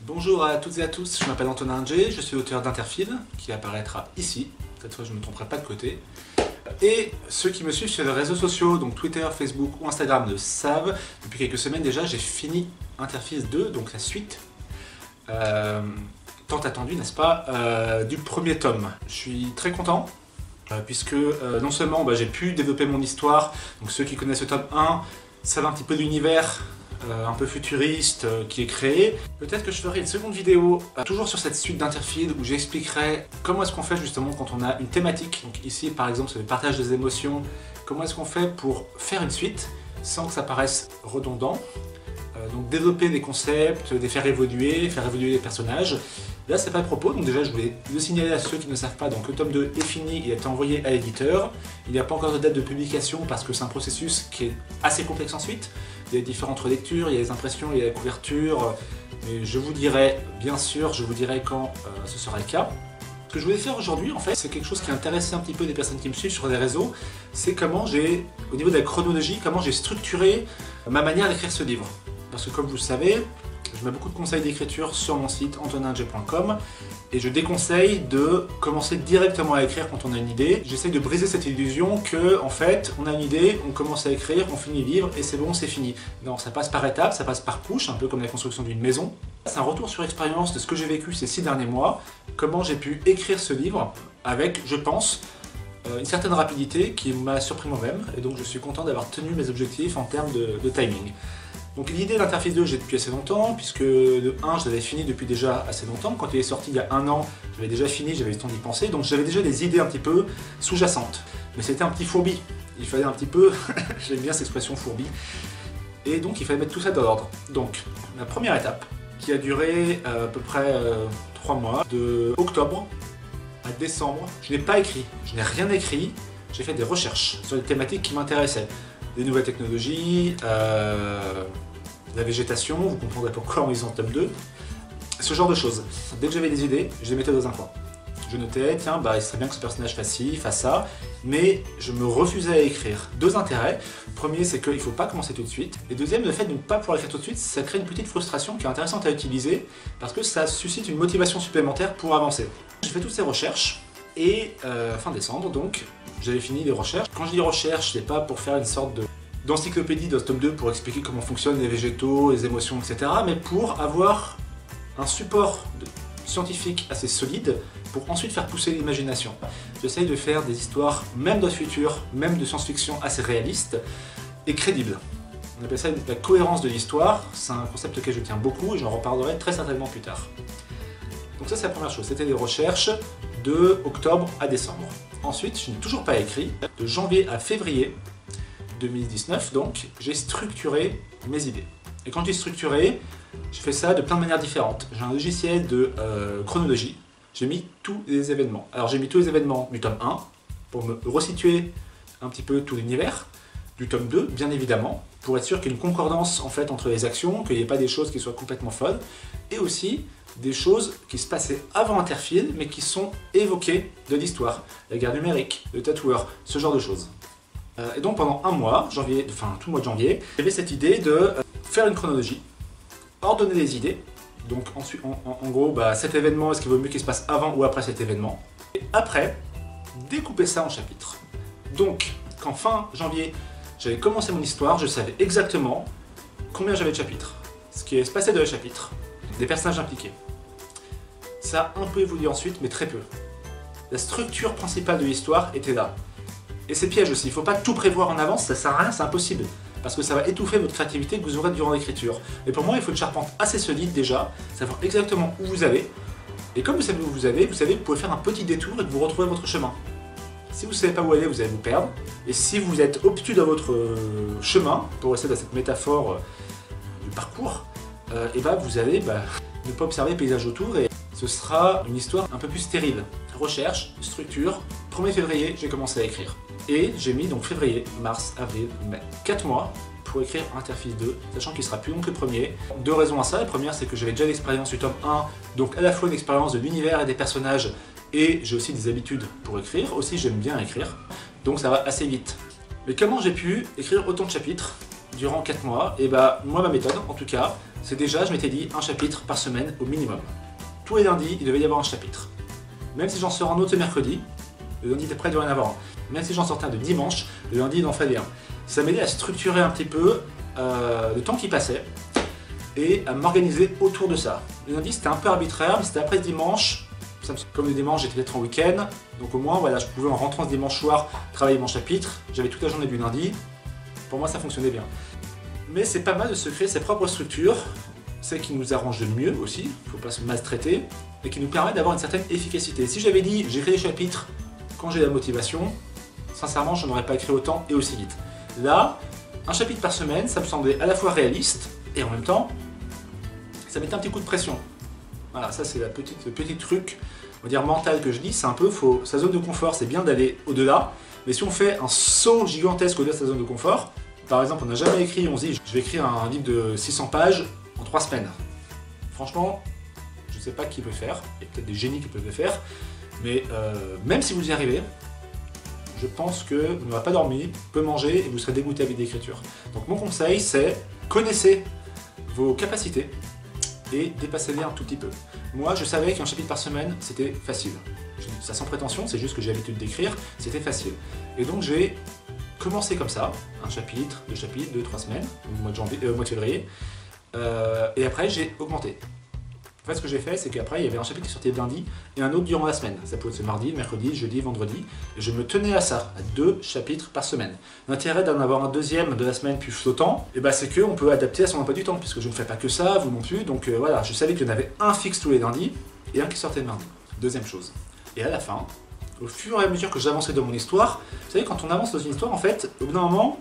Bonjour à toutes et à tous, je m'appelle Antonin G, je suis l'auteur d'Interfil, qui apparaîtra ici, cette fois je ne me tromperai pas de côté. Et ceux qui me suivent sur les réseaux sociaux, donc Twitter, Facebook ou Instagram, le savent, depuis quelques semaines déjà, j'ai fini Interfil 2, donc la suite, tant attendue, n'est-ce pas, du premier tome. Je suis très content, puisque non seulement j'ai pu développer mon histoire, donc ceux qui connaissent le tome 1 savent un petit peu de l'univers, un peu futuriste qui est créé. Peut-être que je ferai une seconde vidéo toujours sur cette suite d'Interfil où j'expliquerai comment est-ce qu'on fait justement quand on a une thématique. Donc ici par exemple c'est le partage des émotions. Comment est-ce qu'on fait pour faire une suite sans que ça paraisse redondant. Donc développer des concepts, les faire évoluer les personnages. Là c'est pas le propos, donc déjà je voulais le signaler à ceux qui ne savent pas, donc le tome 2 est fini, il a été envoyé à l'éditeur. Il n'y a pas encore de date de publication parce que c'est un processus qui est assez complexe ensuite. Il y a différentes relectures, il y a les impressions, il y a la couverture, mais je vous dirai, bien sûr, je vous dirai quand ce sera le cas. Ce que je voulais faire aujourd'hui, en fait, c'est quelque chose qui intéresse un petit peu les personnes qui me suivent sur les réseaux, c'est comment j'ai, au niveau de la chronologie, comment j'ai structuré ma manière d'écrire ce livre. Parce que comme vous le savez, je mets beaucoup de conseils d'écriture sur mon site antoninj.com et je déconseille de commencer directement à écrire quand on a une idée. J'essaye de briser cette illusion que, en fait, on a une idée, on commence à écrire, on finit le livre et c'est bon, c'est fini. Non, ça passe par étapes, ça passe par couches, un peu comme la construction d'une maison. C'est un retour sur expérience de ce que j'ai vécu ces 6 derniers mois, comment j'ai pu écrire ce livre avec, je pense, une certaine rapidité qui m'a surpris moi-même et donc je suis content d'avoir tenu mes objectifs en termes de timing. Donc l'idée d'Interfil 2, j'ai depuis assez longtemps, puisque le 1, je l'avais fini depuis déjà assez longtemps. Quand il est sorti il y a 1 an, j'avais déjà fini, j'avais eu le temps d'y penser, donc j'avais déjà des idées un petit peu sous-jacentes. Mais c'était un petit fourbi, il fallait un petit peu, j'aime bien cette expression fourbi, et donc il fallait mettre tout ça dans l'ordre. Donc la première étape, qui a duré à peu près 3 mois, de octobre à décembre, je n'ai pas écrit, je n'ai rien écrit, j'ai fait des recherches sur les thématiques qui m'intéressaient. Des nouvelles technologies, la végétation, vous comprendrez pourquoi en lisant le tome 2, ce genre de choses. Dès que j'avais des idées, je les mettais dans un coin. Je notais, tiens, il serait bien que ce personnage fasse ci, fasse ça, mais je me refusais à écrire. 2 intérêts. Premier, c'est qu'il ne faut pas commencer tout de suite. Et deuxième, le fait de ne pas pouvoir écrire tout de suite, ça crée une petite frustration qui est intéressante à utiliser, parce que ça suscite une motivation supplémentaire pour avancer. J'ai fait toutes ces recherches, et fin décembre, donc, j'avais fini les recherches. Quand je dis recherche, c'est pas pour faire une sorte d'encyclopédie de ce tome 2 pour expliquer comment fonctionnent les végétaux, les émotions, etc. Mais pour avoir un support scientifique assez solide pour ensuite faire pousser l'imagination. J'essaye de faire des histoires, même de futur, même de science-fiction assez réalistes et crédibles. On appelle ça la cohérence de l'histoire. C'est un concept auquel je tiens beaucoup et j'en reparlerai très certainement plus tard. Donc ça c'est la première chose, c'était des recherches de octobre à décembre. Ensuite, je n'ai toujours pas écrit. De janvier à février 2019, donc, j'ai structuré mes idées. Et quand je dis structuré, je fais ça de plein de manières différentes. J'ai un logiciel de chronologie. J'ai mis tous les événements. Alors j'ai mis tous les événements du tome 1 pour me resituer un petit peu tout l'univers. Du tome 2, bien évidemment, pour être sûr qu'il y ait une concordance en fait entre les actions, qu'il n'y ait pas des choses qui soient complètement folles. Et aussi des choses qui se passaient avant Interfil, mais qui sont évoquées de l'histoire. La guerre numérique, le tatoueur, ce genre de choses. Et donc pendant un mois, tout le mois de janvier, j'avais cette idée de faire une chronologie, ordonner les idées. Donc ensuite, en gros, cet événement, est-ce qu'il vaut mieux qu'il se passe avant ou après cet événement? Et après, découper ça en chapitres. Donc, quand fin janvier, j'avais commencé mon histoire, je savais exactement combien j'avais de chapitres, ce qui se passait dans les chapitres, des personnages impliqués. Ça a un peu évolué ensuite, mais très peu. La structure principale de l'histoire était là. Et c'est piège aussi, il ne faut pas tout prévoir en avance, ça sert à rien, c'est impossible. Parce que ça va étouffer votre créativité que vous aurez durant l'écriture. Et pour moi, il faut une charpente assez solide déjà, savoir exactement où vous allez. Et comme vous savez où vous savez que vous pouvez faire un petit détour et que vous retrouvez votre chemin. Si vous ne savez pas où aller, vous allez vous perdre. Et si vous êtes obtus dans votre chemin, pour rester dans cette métaphore du parcours, vous allez ne pas observer le paysage autour et ce sera une histoire un peu plus stérile. Recherche, structure, 1er février, j'ai commencé à écrire. Et j'ai mis donc février, mars, avril, mai. 4 mois pour écrire Interfil 2, sachant qu'il sera plus long que le premier. 2 raisons à ça. La première, c'est que j'avais déjà l'expérience du tome 1, donc à la fois une expérience de l'univers et des personnages, et j'ai aussi des habitudes pour écrire. Aussi, j'aime bien écrire, donc ça va assez vite. Mais comment j'ai pu écrire autant de chapitres durant 4 mois? Et moi, ma méthode, en tout cas, c'est déjà, je m'étais dit, un chapitre par semaine au minimum. Tous les lundis, il devait y avoir un chapitre. Même si j'en sors un autre mercredi, le lundi était prêt de rien avoir un. Même si j'en sortais un de dimanche, le lundi il en fallait un. Ça m'aidait à structurer un petit peu le temps qui passait et à m'organiser autour de ça. Le lundi c'était un peu arbitraire, mais c'était après le dimanche. Comme le dimanche j'étais peut-être en week-end, donc au moins voilà, je pouvais en rentrant ce dimanche soir travailler mon chapitre. J'avais toute la journée du lundi. Pour moi ça fonctionnait bien. Mais c'est pas mal de se créer ses propres structures, celles qui nous arrangent le mieux aussi, il ne faut pas se maltraiter, et qui nous permettent d'avoir une certaine efficacité. Si j'avais dit j'écris des chapitres quand j'ai la motivation, sincèrement je n'aurais pas écrit autant et aussi vite. Là, un chapitre par semaine, ça me semblait à la fois réaliste et en même temps, ça mettait un petit coup de pression. Voilà, ça c'est le petit truc, on va dire mental que je dis, c'est un peu faux. Sa zone de confort, c'est bien d'aller au-delà, mais si on fait un saut gigantesque au-delà de sa zone de confort, par exemple on n'a jamais écrit, on se dit je vais écrire un livre de 600 pages en 3 semaines. Franchement, je ne sais pas qui peut faire, il y a peut-être des génies qui peuvent le faire, mais même si vous y arrivez, je pense que vous n'aurez pas dormi, peu manger et vous serez dégoûté à l'idée d'écriture. Donc mon conseil c'est, connaissez vos capacités et dépassez-les un tout petit peu. Moi je savais qu'un chapitre par semaine c'était facile. Je dis ça sans prétention, c'est juste que j'ai l'habitude d'écrire, c'était facile. Et donc j'ai commencé comme ça, un chapitre, 2, 3 semaines, au mois de février, et après j'ai augmenté. En fait, ce que j'ai fait, c'est qu'après, il y avait un chapitre qui sortait le lundi et un autre durant la semaine. Ça pouvait être mardi, mercredi, jeudi, vendredi. Et je me tenais à ça, à 2 chapitres par semaine. L'intérêt d'en avoir un deuxième de la semaine plus flottant, c'est qu'on peut adapter à son emploi du temps, puisque je ne fais pas que ça, vous non plus. Donc voilà, je savais qu'il y en avait un fixe tous les lundis et un qui sortait le mardi. Deuxième chose. Et à la fin, au fur et à mesure que j'avançais dans mon histoire, vous savez, quand on avance dans une histoire, en fait, au bout d'un moment,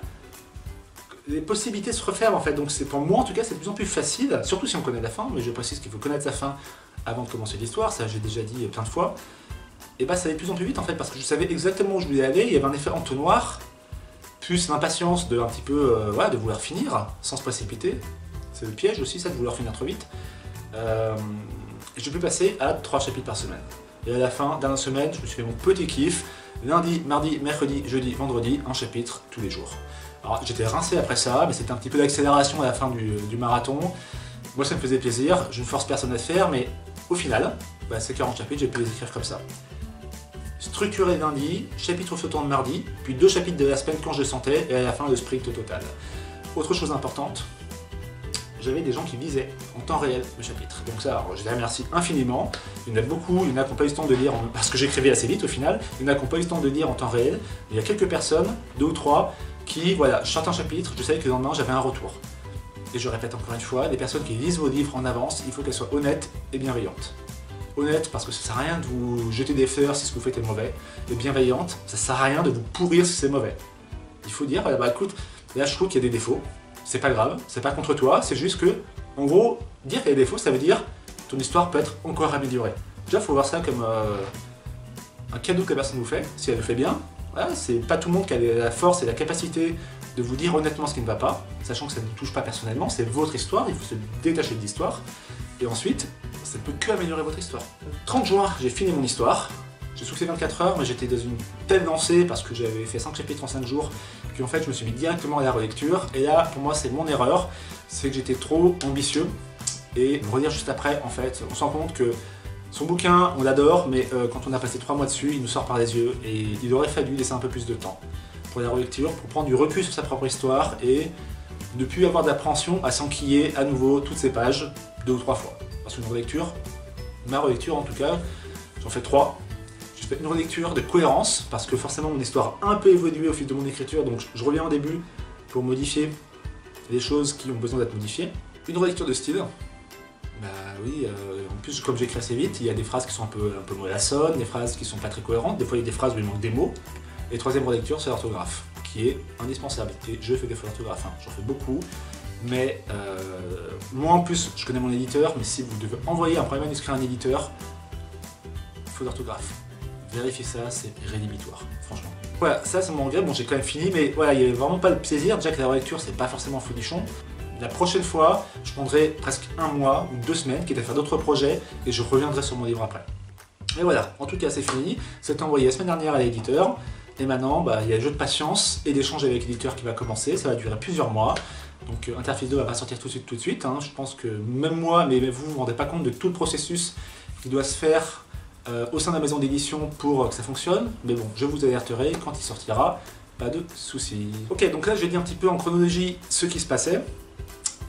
les possibilités se referment en fait, donc c'est pour moi en tout cas c'est de plus en plus facile, surtout si on connaît la fin, mais je précise qu'il faut connaître sa fin avant de commencer l'histoire, ça j'ai déjà dit plein de fois, et ça allait de plus en plus vite en fait, parce que je savais exactement où je voulais aller, il y avait un effet entonnoir, plus l'impatience de un petit peu, de vouloir finir, sans se précipiter, c'est le piège aussi ça de vouloir finir trop vite, et je peux passer à 3 chapitres par semaine. Et à la fin, dans la semaine, je me suis fait mon petit kiff, lundi, mardi, mercredi, jeudi, vendredi, un chapitre tous les jours. Alors j'étais rincé après ça, mais c'était un petit peu d'accélération à la fin du marathon. Moi ça me faisait plaisir, je ne force personne à le faire, mais au final, ces 40 chapitres, j'ai pu les écrire comme ça. Structuré lundi, chapitre flottant de mardi, puis 2 chapitres de la semaine quand je le sentais, et à la fin le sprint total. Autre chose importante, j'avais des gens qui lisaient en temps réel le chapitre. Donc ça, je les remercie infiniment. Il y en a beaucoup, il y en a qui n'ont pas eu le temps de lire, parce que j'écrivais assez vite au final, il y en a qui n'ont pas eu le temps de lire en temps réel, mais il y a quelques personnes, 2 ou 3, qui, voilà, je sortais un chapitre, je savais que le lendemain j'avais un retour. Et je répète encore une fois, les personnes qui lisent vos livres en avance, il faut qu'elles soient honnêtes et bienveillantes. Honnêtes parce que ça sert à rien de vous jeter des fleurs si ce que vous faites est mauvais, et bienveillantes, ça sert à rien de vous pourrir si c'est mauvais. Il faut dire, écoute, là je trouve qu'il y a des défauts, c'est pas grave, c'est pas contre toi, c'est juste que, en gros, dire qu'il y a des défauts, ça veut dire ton histoire peut être encore améliorée. Déjà, il faut voir ça comme un cadeau que la personne vous fait, si elle le fait bien. Voilà, c'est pas tout le monde qui a la force et la capacité de vous dire honnêtement ce qui ne va pas, sachant que ça ne vous touche pas personnellement, c'est votre histoire, il faut se détacher de l'histoire. Et ensuite, ça ne peut que améliorer votre histoire. 30 juin, j'ai fini mon histoire. J'ai soufflé 24 heures, mais j'étais dans une telle lancée parce que j'avais fait 5 chapitres en 5 jours, qu'en fait je me suis mis directement à la relecture. Et là, pour moi, c'est mon erreur, c'est que j'étais trop ambitieux. Et me relire juste après, en fait, on se rend compte que son bouquin, on l'adore, mais quand on a passé 3 mois dessus, il nous sort par les yeux et il aurait fallu laisser un peu plus de temps pour la relecture, pour prendre du recul sur sa propre histoire et ne plus avoir d'appréhension à s'enquiller à nouveau toutes ces pages 2 ou 3 fois. Parce qu'une relecture, ma relecture en tout cas, j'en fais 3. J'ai fait une relecture de cohérence, parce que forcément mon histoire a un peu évolué au fil de mon écriture, donc je reviens au début pour modifier les choses qui ont besoin d'être modifiées. Une relecture de style. Oui, en plus comme j'écris assez vite, il y a des phrases qui sont un peu mollassonnes, des phrases qui sont pas très cohérentes, des fois il y a des phrases où il manque des mots. Et troisième relecture, c'est l'orthographe, qui est indispensable. Et je fais des fautes d'orthographe, j'en fais beaucoup, mais moi en plus je connais mon éditeur, mais si vous devez envoyer un premier manuscrit à un éditeur, faute d'orthographe. Vérifiez ça, c'est rédhibitoire, franchement. Voilà, ça c'est mon regret, bon j'ai quand même fini, mais voilà, il n'y avait vraiment pas le plaisir, déjà que la relecture c'est pas forcément folichon. La prochaine fois, je prendrai presque 1 mois ou 2 semaines, quitte à faire d'autres projets, et je reviendrai sur mon livre après. Et voilà, en tout cas c'est fini, c'est envoyé la semaine dernière à l'éditeur, et maintenant il y a le jeu de patience et d'échange avec l'éditeur qui va commencer, ça va durer plusieurs mois. Donc Interfile 2 va pas sortir tout de suite, hein. Je pense que même moi, mais vous vous rendez pas compte de tout le processus qui doit se faire au sein de la maison d'édition pour que ça fonctionne. Mais bon, je vous alerterai quand il sortira, pas de soucis. Ok, donc là je vais dire un petit peu en chronologie ce qui se passait.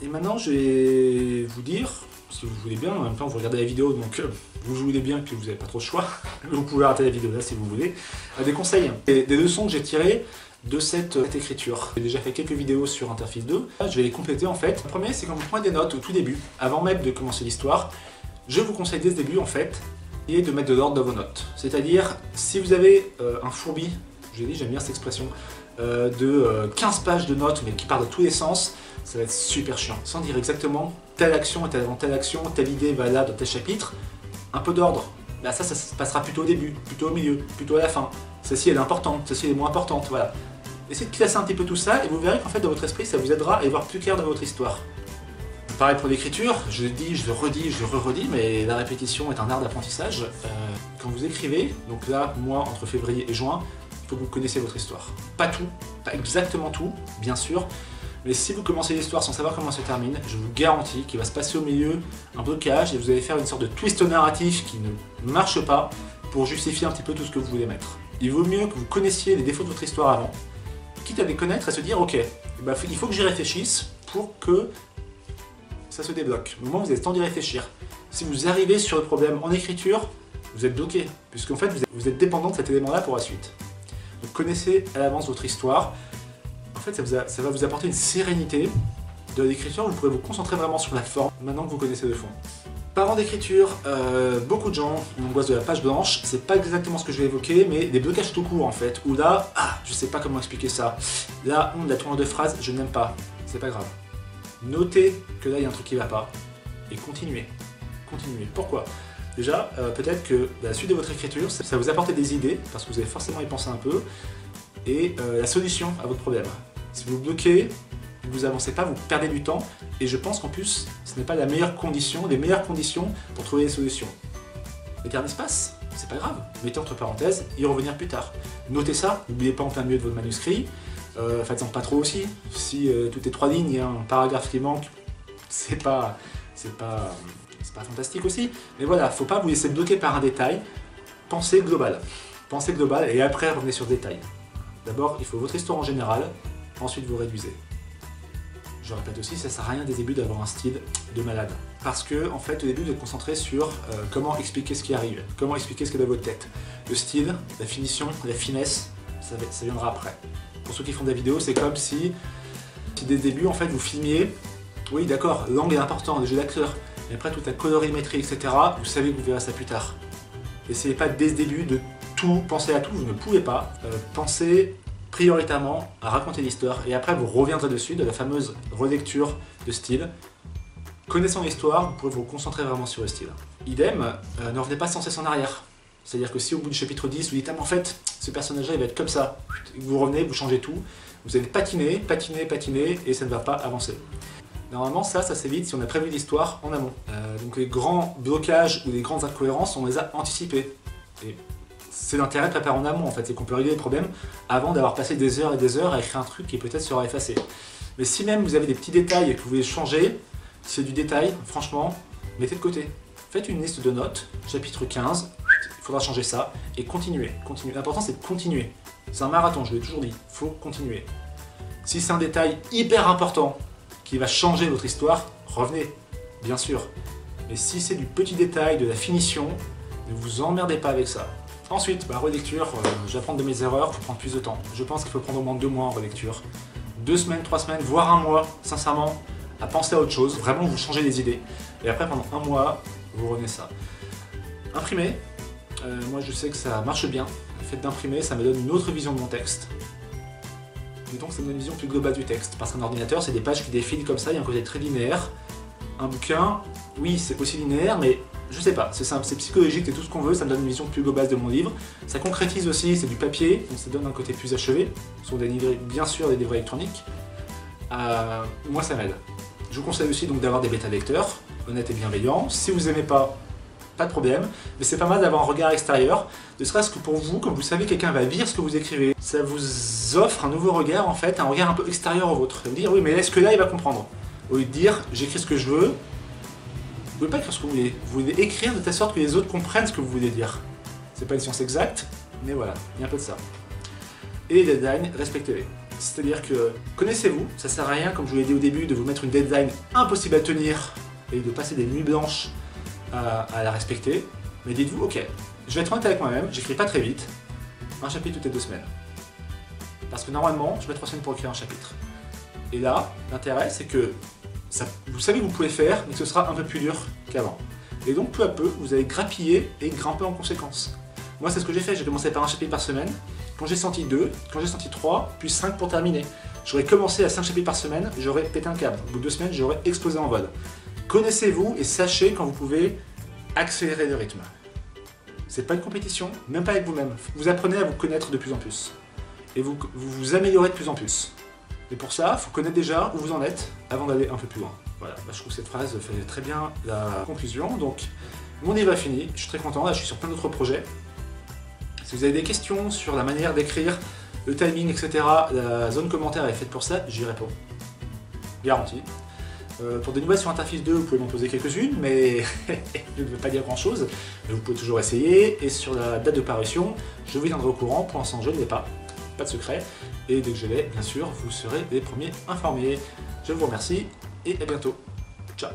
Et maintenant je vais vous dire, si vous voulez bien, en même temps vous regardez la vidéo, donc vous voulez bien et puis vous n'avez pas trop de choix, vous pouvez arrêter la vidéo là si vous voulez, des conseils, des leçons que j'ai tirées de cette écriture. J'ai déjà fait quelques vidéos sur Interfile 2, là, je vais les compléter en fait. Le premier, c'est quand vous prenez des notes au tout début, avant même de commencer l'histoire, je vous conseille dès le début en fait, et de mettre de l'ordre dans vos notes. C'est-à-dire, si vous avez un fourbi, j'ai dit, j'aime bien cette expression, de 15 pages de notes mais qui part dans tous les sens, ça va être super chiant. Sans dire exactement telle action est avant telle action, telle idée va là dans tel chapitre, un peu d'ordre. Là, ça se passera plutôt au début, plutôt au milieu, plutôt à la fin. Celle-ci elle est importante, celle-ci elle est moins importante, voilà. Essayez de classer un petit peu tout ça et vous verrez qu'en fait dans votre esprit ça vous aidera à y voir plus clair dans votre histoire. Pareil pour l'écriture, je le dis, je le redis, je le re-redis, mais la répétition est un art d'apprentissage. Quand vous écrivez, donc là, moi, entre février et juin, il faut que vous connaissiez votre histoire. Pas tout, pas exactement tout, bien sûr, mais si vous commencez l'histoire sans savoir comment elle se termine, je vous garantis qu'il va se passer au milieu un blocage et vous allez faire une sorte de twist narratif qui ne marche pas pour justifier un petit peu tout ce que vous voulez mettre. Il vaut mieux que vous connaissiez les défauts de votre histoire avant, quitte à les connaître et se dire ok, bah, il faut que j'y réfléchisse pour que ça se débloque. Au moment où vous avez le temps d'y réfléchir. Si vous arrivez sur le problème en écriture, vous êtes bloqué, puisqu'en fait vous êtes dépendant de cet élément-là pour la suite. Donc connaissez à l'avance votre histoire. En fait ça va vous apporter une sérénité de l'écriture, vous pourrez vous concentrer vraiment sur la forme, maintenant que vous connaissez le fond. Parents d'écriture, beaucoup de gens ont l'angoisse de la page blanche, c'est pas exactement ce que je vais évoquer, mais des blocages tout court en fait, où là, je sais pas comment expliquer ça, là, la tournure de phrase, je n'aime pas, c'est pas grave. Notez que là il y a un truc qui va pas, et continuez, continuez. Pourquoi? Déjà, peut-être que la suite de votre écriture, ça va vous apporter des idées, parce que vous allez forcément y penser un peu, et la solution à votre problème. Si vous bloquez, vous avancez pas, vous perdez du temps, et je pense qu'en plus, ce n'est pas la meilleure condition, les meilleures conditions pour trouver des solutions. Mettez un espace, c'est pas grave, mettez entre parenthèses, y revenir plus tard. Notez ça, n'oubliez pas en plein milieu de votre manuscrit, faites-en pas trop aussi, si toutes les 3 lignes, il y a un paragraphe qui manque, c'est pas fantastique aussi, mais voilà, faut pas vous laisser bloquer par un détail, pensez global, et après revenez sur le détail. D'abord, il faut votre histoire en général, ensuite vous réduisez. Je répète aussi, ça sert à rien dès le début d'avoir un style de malade. Parce que, en fait, au début, vous êtes concentré sur comment expliquer ce qui arrive, comment expliquer ce qu'il y a dans votre tête. Le style, la finition, la finesse, ça viendra après. Pour ceux qui font des vidéos, c'est comme si dès le début, en fait, vous filmiez, oui, d'accord, l'angle est important, le jeu d'acteur, mais après, toute la colorimétrie, etc., vous savez que vous verrez ça plus tard. Essayez pas dès le début de tout penser à tout, vous ne pouvez pas. Pensez prioritairement à raconter l'histoire et après vous reviendrez dessus de la fameuse relecture de style. Connaissant l'histoire, vous pourrez vous concentrer vraiment sur le style. Idem, ne revenez pas sans cesse en arrière. C'est-à-dire que si au bout du chapitre 10, vous dites ah mais en fait, ce personnage-là il va être comme ça, vous revenez, vous changez tout, vous allez patiner et ça ne va pas avancer. Normalement ça s'évite si on a prévu l'histoire en amont. Donc les grands blocages ou les grandes incohérences, on les a anticipés. Et c'est l'intérêt de préparer en amont en fait, c'est qu'on peut régler les problèmes avant d'avoir passé des heures et des heures à écrire un truc qui peut-être sera effacé. Mais si même vous avez des petits détails et que vous voulez changer, si c'est du détail, franchement, mettez de côté. Faites une liste de notes, chapitre 15, il faudra changer ça, et continuez. L'important c'est de continuer. C'est un marathon, je l'ai toujours dit, il faut continuer. Si c'est un détail hyper important qui va changer votre histoire, revenez, bien sûr. Mais si c'est du petit détail, de la finition, ne vous emmerdez pas avec ça. Ensuite, relecture, j'apprends de mes erreurs, il faut prendre plus de temps. Je pense qu'il faut prendre au moins 2 mois en relecture. 2 semaines, 3 semaines, voire 1 mois, sincèrement, à penser à autre chose, vraiment vous changez les idées. Et après, pendant 1 mois, vous revenez ça. Imprimer, moi je sais que ça marche bien. Le fait d'imprimer, ça me donne une autre vision de mon texte. Et donc ça me donne une vision plus globale du texte. Parce qu'un ordinateur, c'est des pages qui défilent comme ça, il y a un côté très linéaire. Un bouquin, oui, c'est aussi linéaire, mais je sais pas, c'est simple, c'est psychologique, c'est tout ce qu'on veut, ça me donne une vision plus globale de mon livre. Ça concrétise aussi, c'est du papier, donc ça donne un côté plus achevé. Ce sont des livrets, bien sûr, des livrets électroniques. Moi, ça m'aide. Je vous conseille aussi donc d'avoir des bêta lecteurs, honnêtes et bienveillants. Si vous n'aimez pas pas de problème, mais c'est pas mal d'avoir un regard extérieur, ne serait-ce que pour vous, comme vous savez, quelqu'un va lire ce que vous écrivez, ça vous offre un nouveau regard en fait, un regard un peu extérieur au vôtre. Vous dire oui mais est-ce que là il va comprendre? Au lieu de dire j'écris ce que je veux, vous pouvez pas écrire ce que vous voulez écrire de telle sorte que les autres comprennent ce que vous voulez dire. C'est pas une science exacte, mais voilà, il y a un peu de ça. Et les deadlines, respectez-les. C'est-à-dire que connaissez-vous, ça sert à rien, comme je vous l'ai dit au début, de vous mettre une deadline impossible à tenir et de passer des nuits blanches à la respecter, mais dites-vous, ok, je vais être honnête avec moi-même, j'écris pas très vite, un chapitre toutes les 2 semaines. Parce que normalement, je mets 3 semaines pour écrire un chapitre. Et là, l'intérêt, c'est que vous savez que vous pouvez faire, mais que ce sera un peu plus dur qu'avant. Et donc, peu à peu, vous allez grappiller et grimper en conséquence. Moi, c'est ce que j'ai fait, j'ai commencé par un chapitre par semaine. Quand j'ai senti 2, quand j'ai senti 3, puis 5 pour terminer. J'aurais commencé à 5 chapitres par semaine, j'aurais pété un câble. Au bout de 2 semaines, j'aurais explosé en vol. Connaissez-vous et sachez quand vous pouvez accélérer le rythme. C'est pas une compétition, même pas avec vous-même. Vous apprenez à vous connaître de plus en plus. Et vous vous améliorez de plus en plus. Et pour ça, il faut connaître déjà où vous en êtes avant d'aller un peu plus loin. Voilà, je trouve que cette phrase fait très bien la conclusion. Donc, mon livre est fini, je suis très content, là je suis sur plein d'autres projets. Si vous avez des questions sur la manière d'écrire, le timing, etc., la zone commentaire est faite pour ça, j'y réponds. Garanti. Pour des nouvelles sur Interfile 2, vous pouvez m'en poser quelques-unes, mais je ne veux pas dire grand-chose. Mais vous pouvez toujours essayer. Et sur la date de parution, je vous tiendrai au courant. Pour l'instant, je ne l'ai pas. Pas de secret. Et dès que je l'ai, bien sûr, vous serez les premiers informés. Je vous remercie et à bientôt. Ciao.